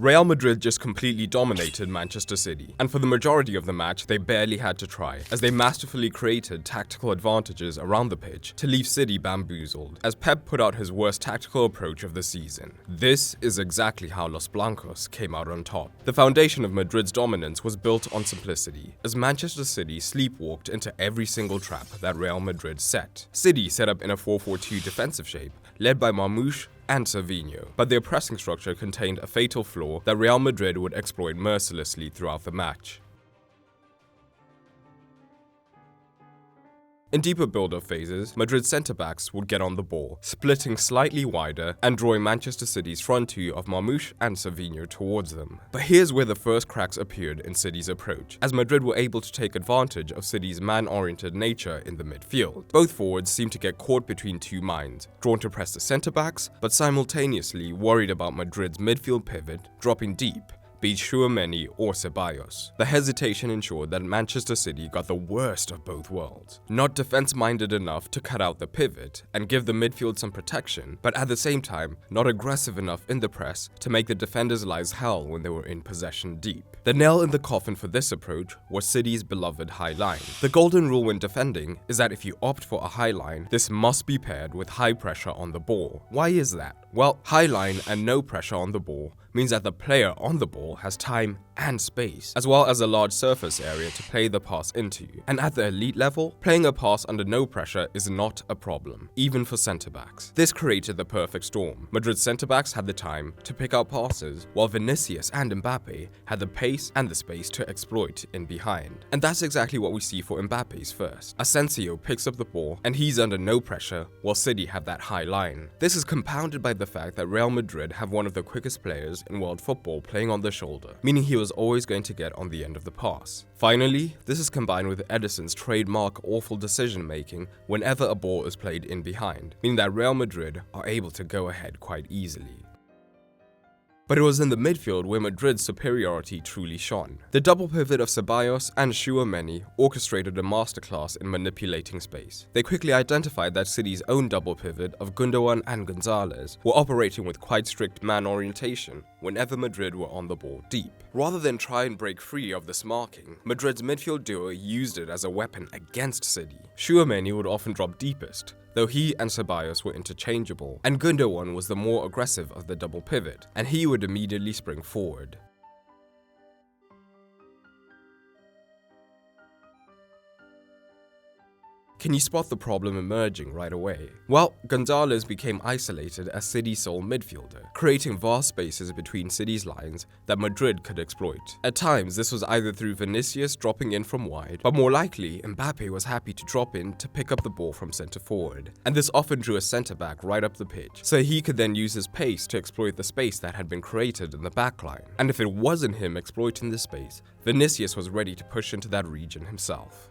Real Madrid just completely dominated Manchester City, and for the majority of the match they barely had to try, as they masterfully created tactical advantages around the pitch to leave City bamboozled, as Pep put out his worst tactical approach of the season. This is exactly how Los Blancos came out on top. The foundation of Madrid's dominance was built on simplicity, as Manchester City sleepwalked into every single trap that Real Madrid set. City set up in a 4-4-2 defensive shape, led by Marmoush and Savinho, but their pressing structure contained a fatal flaw that Real Madrid would exploit mercilessly throughout the match. In deeper build-up phases, Madrid's centre-backs would get on the ball, splitting slightly wider and drawing Manchester City's front two of Marmoush and Savinho towards them. But here's where the first cracks appeared in City's approach, as Madrid were able to take advantage of City's man-oriented nature in the midfield. Both forwards seemed to get caught between two minds, drawn to press the centre-backs, but simultaneously worried about Madrid's midfield pivot dropping deep, be it Tchouaméni or Ceballos. The hesitation ensured that Manchester City got the worst of both worlds. Not defense-minded enough to cut out the pivot and give the midfield some protection, but at the same time, not aggressive enough in the press to make the defenders' lives hell when they were in possession deep. The nail in the coffin for this approach was City's beloved high line. The golden rule when defending is that if you opt for a high line, this must be paired with high pressure on the ball. Why is that? Well, high line and no pressure on the ball means that the player on the ball has time and space, as well as a large surface area to play the pass into. And at the elite level, playing a pass under no pressure is not a problem, even for centre-backs. This created the perfect storm. Madrid's centre-backs had the time to pick out passes, while Vinicius and Mbappe had the pace and the space to exploit in behind. And that's exactly what we see for Mbappe's first. Asensio picks up the ball, and he's under no pressure, while City have that high line. This is compounded by the fact that Real Madrid have one of the quickest players in world football playing on the shoulder, meaning he was always going to get on the end of the pass. Finally, this is combined with Edison's trademark awful decision-making whenever a ball is played in behind, meaning that Real Madrid are able to go ahead quite easily. But it was in the midfield where Madrid's superiority truly shone. The double pivot of Ceballos and Tchouaméni orchestrated a masterclass in manipulating space. They quickly identified that City's own double pivot of Gundogan and Gonzalez were operating with quite strict man orientation whenever Madrid were on the ball deep. Rather than try and break free of this marking, Madrid's midfield duo used it as a weapon against City. Tchouaméni would often drop deepest, though he and Ceballos were interchangeable, and Gundogan was the more aggressive of the double pivot, and he would immediately spring forward. Can you spot the problem emerging right away? Well, Gonzalez became isolated as City's sole midfielder, creating vast spaces between City's lines that Madrid could exploit. At times, this was either through Vinicius dropping in from wide, but more likely, Mbappe was happy to drop in to pick up the ball from centre forward, and this often drew a centre-back right up the pitch, so he could then use his pace to exploit the space that had been created in the backline. And if it wasn't him exploiting the space, Vinicius was ready to push into that region himself.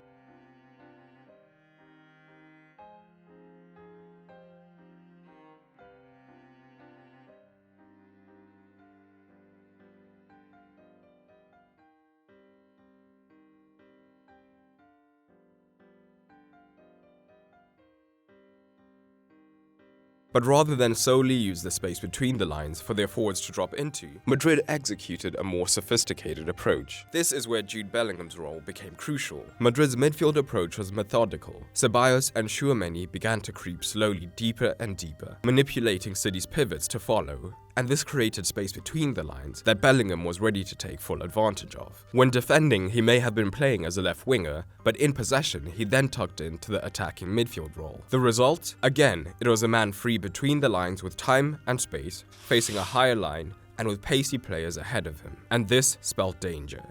But rather than solely use the space between the lines for their forwards to drop into, Madrid executed a more sophisticated approach. This is where Jude Bellingham's role became crucial. Madrid's midfield approach was methodical. Ceballos and Tchouaméni began to creep slowly deeper and deeper, manipulating City's pivots to follow, and this created space between the lines that Bellingham was ready to take full advantage of. When defending, he may have been playing as a left winger, but in possession, he then tucked into the attacking midfield role. The result? Again, it was a man free between the lines with time and space, facing a higher line, and with pacey players ahead of him. And this spelled danger.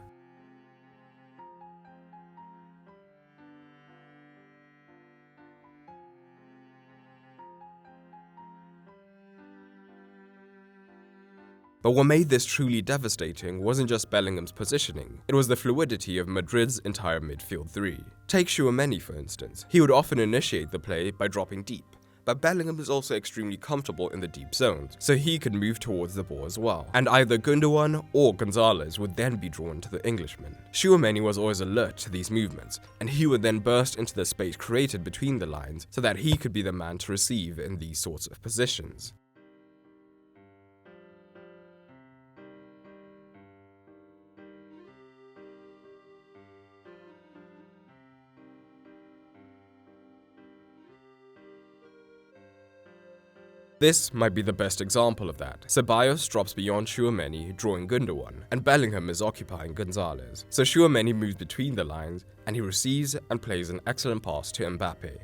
But what made this truly devastating wasn't just Bellingham's positioning, it was the fluidity of Madrid's entire midfield three. Take Tchouaméni for instance. He would often initiate the play by dropping deep, but Bellingham is also extremely comfortable in the deep zones, so he could move towards the ball as well. And either Gundogan or Gonzalez would then be drawn to the Englishman. Tchouaméni was always alert to these movements, and he would then burst into the space created between the lines so that he could be the man to receive in these sorts of positions. This might be the best example of that. Ceballos drops beyond Tchouaméni, drawing Gundogan, and Bellingham is occupying Gonzalez. So Tchouaméni moves between the lines, and he receives and plays an excellent pass to Mbappe.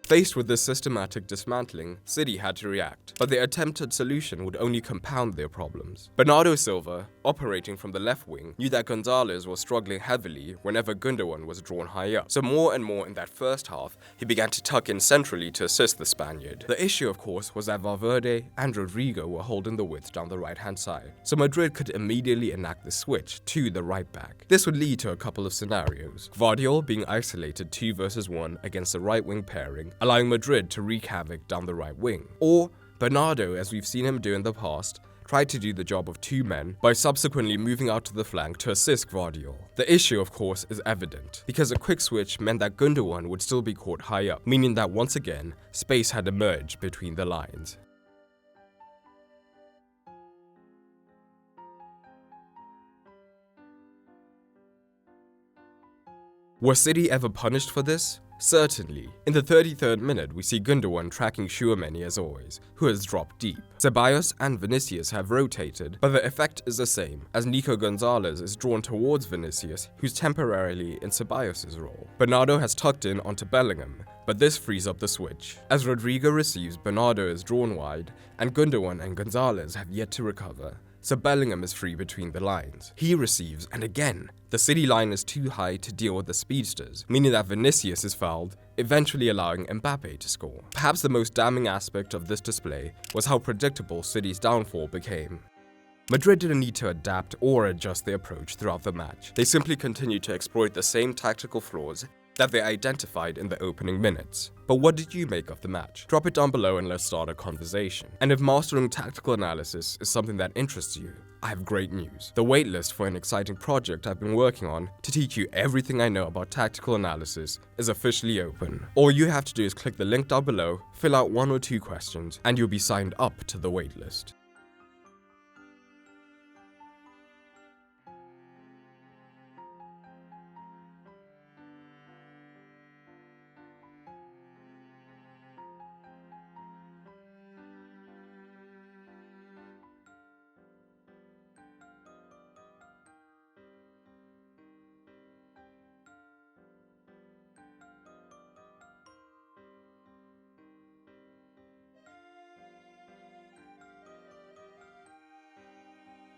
Faced with this systematic dismantling, City had to react, but their attempted solution would only compound their problems. Bernardo Silva, operating from the left wing, knew that Gonzalez was struggling heavily whenever Gundogan was drawn high up, so more and more in that first half, he began to tuck in centrally to assist the Spaniard. The issue, of course, was that Valverde and Rodrigo were holding the width down the right-hand side, so Madrid could immediately enact the switch to the right back. This would lead to a couple of scenarios. Gvardiol being isolated 2 versus 1 against the right-wing pairing, allowing Madrid to wreak havoc down the right wing. Or Bernardo, as we've seen him do in the past, tried to do the job of 2 men by subsequently moving out to the flank to assist Gvardiol. The issue, of course, is evident, because a quick switch meant that Gundogan would still be caught high up, meaning that once again, space had emerged between the lines. Was City ever punished for this? Certainly. In the 33rd minute, we see Gundogan tracking Tchouaméni as always, who has dropped deep. Ceballos and Vinicius have rotated, but the effect is the same, as Nico Gonzalez is drawn towards Vinicius, who's temporarily in Ceballos' role. Bernardo has tucked in onto Bellingham, but this frees up the switch. As Rodrigo receives, Bernardo is drawn wide, and Gundogan and Gonzalez have yet to recover. So Bellingham is free between the lines. He receives, and again, the City line is too high to deal with the speedsters, meaning that Vinicius is fouled, eventually allowing Mbappe to score. Perhaps the most damning aspect of this display was how predictable City's downfall became. Madrid didn't need to adapt or adjust their approach throughout the match. They simply continued to exploit the same tactical flaws that they identified in the opening minutes. But what did you make of the match? Drop it down below and let's start a conversation. And if mastering tactical analysis is something that interests you, I have great news. The waitlist for an exciting project I've been working on to teach you everything I know about tactical analysis is officially open. All you have to do is click the link down below, fill out 1 or 2 questions, and you'll be signed up to the waitlist.